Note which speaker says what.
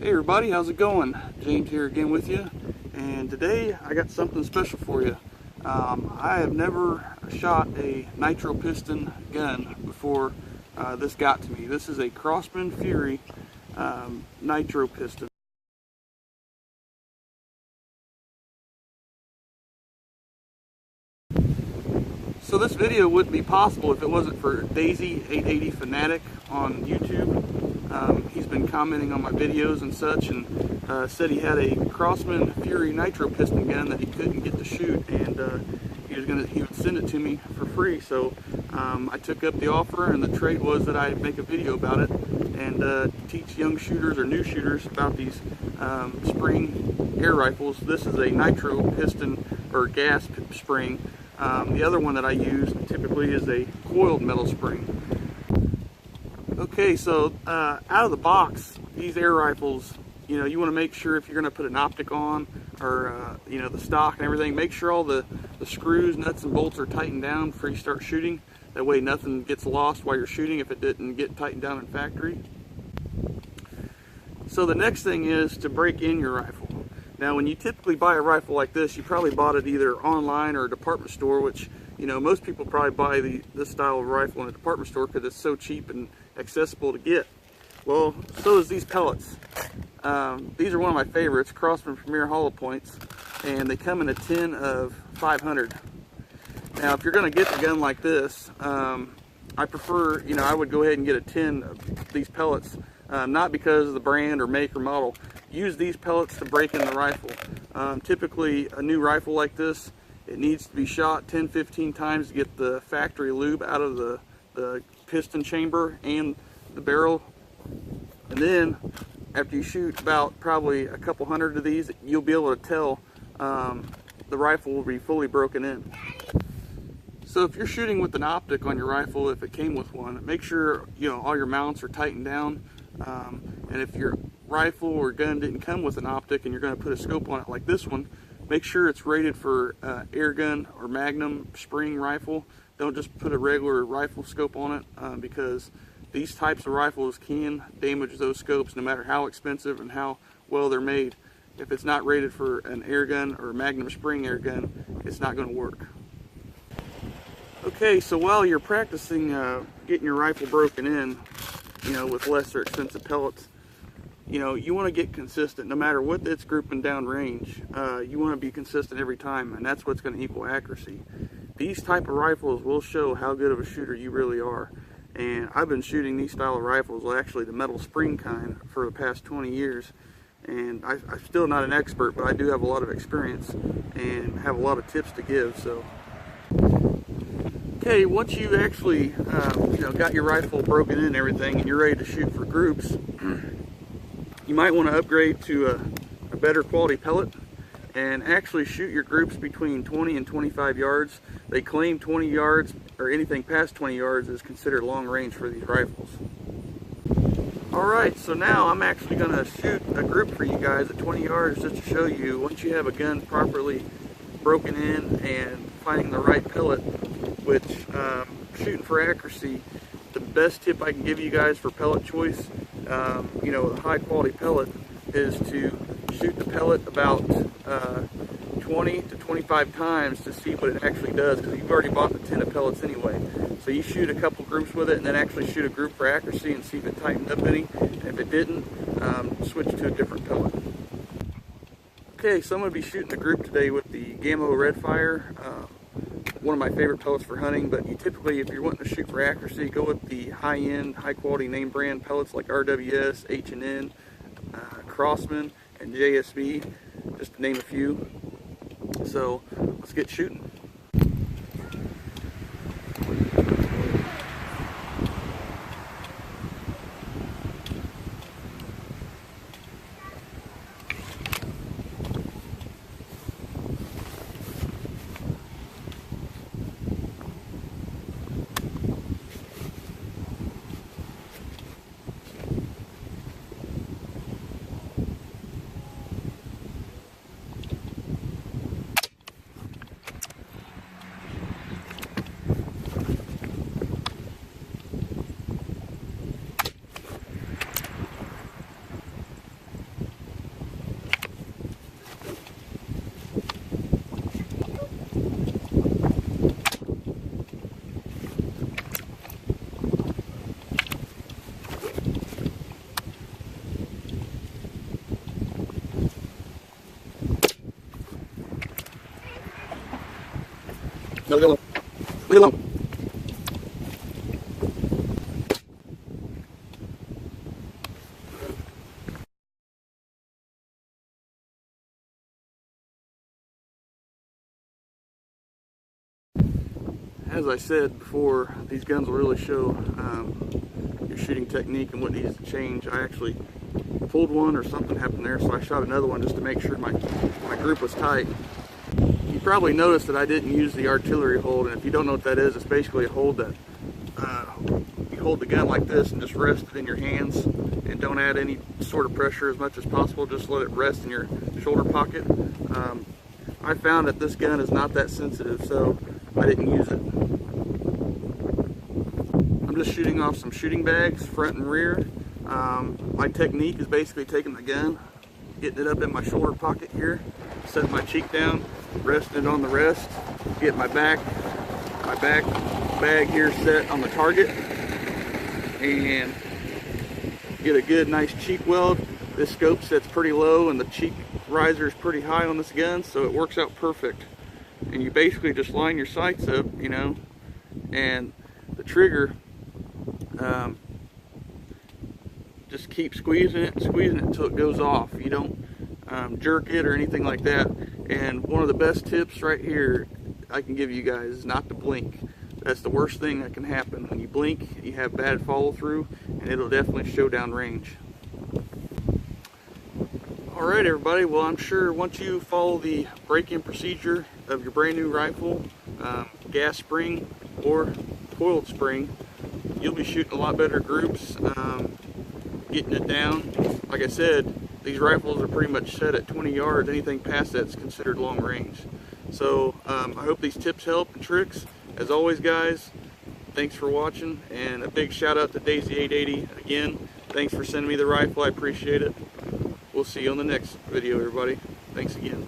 Speaker 1: Hey everybody, how's it going? James here again with you, and today I got something special for you. I have never shot a nitro piston gun before this got to me. This is a Crosman Fury nitro piston. So this video wouldn't be possible if it wasn't for Daisy 880 Fanatic on YouTube. He's been commenting on my videos and such, and said he had a Crosman Fury nitro piston gun that he couldn't get to shoot, and he would send it to me for free. So I took up the offer, and the trade was that I make a video about it and teach young shooters or new shooters about these spring air rifles. This is a nitro piston or gas spring. The other one that I use typically is a coiled metal spring. Okay, so out of the box, these air rifles, you want to make sure if you're going to put an optic on, or the stock and everything, make sure all the screws, nuts and bolts are tightened down before you start shooting. That way nothing gets lost while you're shooting if it didn't get tightened down in factory. So the next thing is to break in your rifle. Now when you typically buy a rifle like this, you probably bought it either online or a department store, which most people probably buy this style of rifle in a department store because it's so cheap and accessible to get. Well, so is these pellets. These are one of my favorites, Crosman Premier Hollow Points, and they come in a tin of 500. Now if you're going to get the gun like this, I prefer, I would go ahead and get a tin of these pellets, not because of the brand or make or model. Use these pellets to break in the rifle. Typically a new rifle like this, it needs to be shot 10-15 times to get the factory lube out of the piston chamber and the barrel. And then after you shoot about probably a couple hundred of these, you'll be able to tell the rifle will be fully broken in. So if you're shooting with an optic on your rifle, if it came with one, make sure all your mounts are tightened down. And if your rifle or gun didn't come with an optic and you're going to put a scope on it like this one, make sure it's rated for Airgun or Magnum spring rifle. Don't just put a regular rifle scope on it, because these types of rifles can damage those scopes no matter how expensive and how well they're made. If it's not rated for an Airgun or a Magnum spring airgun, it's not going to work. Okay, so while you're practicing getting your rifle broken in, with lesser expensive pellets, you want to get consistent no matter what it's grouping down range. You want to be consistent every time, and that's what's going to equal accuracy. These type of rifles will show how good of a shooter you really are. And I've been shooting these style of rifles, well, actually the metal spring kind, for the past 20 years. And I'm still not an expert, but I do have a lot of experience and have a lot of tips to give. So, okay, once you actually got your rifle broken in and everything, and you're ready to shoot for groups, you might want to upgrade to a better quality pellet and actually shoot your groups between 20 and 25 yards. They claim 20 yards or anything past 20 yards is considered long range for these rifles. Alright, so now I'm actually going to shoot a group for you guys at 20 yards just to show you, once you have a gun properly broken in and finding the right pellet, which shooting for accuracy, the best tip I can give you guys for pellet choice, a high quality pellet, is to shoot the pellet about 20 to 25 times to see what it actually does, because you've already bought the tin of pellets anyway. So you shoot a couple groups with it and then actually shoot a group for accuracy and see if it tightened up any. And if it didn't, switch to a different pellet. Okay, so I'm going to be shooting a group today with the Gamo Redfire. One of my favorite pellets for hunting, but you typically, if you're wanting to shoot for accuracy, go with the high-end, high-quality name brand pellets like RWS, H&N, Crosman, and JSB, just to name a few. So let's get shooting. No, leave it alone. As I said before, these guns will really show your shooting technique and what needs to change. I actually pulled one or something happened there, so I shot another one just to make sure my group was tight. You probably noticed that I didn't use the artillery hold, and if you don't know what that is, it's basically a hold that you hold the gun like this and just rest it in your hands and don't add any sort of pressure as much as possible. Just let it rest in your shoulder pocket. I found that this gun is not that sensitive, so I didn't use it. I'm just shooting off some shooting bags, front and rear. My technique is basically taking the gun, getting it up in my shoulder pocket here, setting my cheek down, resting it on the rest, get my back bag here set on the target, and get a good nice cheek weld. This scope sets pretty low and the cheek riser is pretty high on this gun, so it works out perfect. And you basically just line your sights up, you know, and the trigger, just keep squeezing it until it goes off. You don't jerk it or anything like that. And one of the best tips right here I can give you guys is not to blink. That's the worst thing that can happen. When you blink, you have bad follow through, and it'll definitely show down range. Alright everybody, well I'm sure once you follow the break-in procedure of your brand new rifle, gas spring or coiled spring, you'll be shooting a lot better groups, getting it down. Like I said, these rifles are pretty much set at 20 yards. Anything past that's considered long range. So I hope these tips help and tricks. As always guys, thanks for watching, and a big shout out to Daisy 880 again. Thanks for sending me the rifle, I appreciate it. We'll see you on the next video everybody. Thanks again.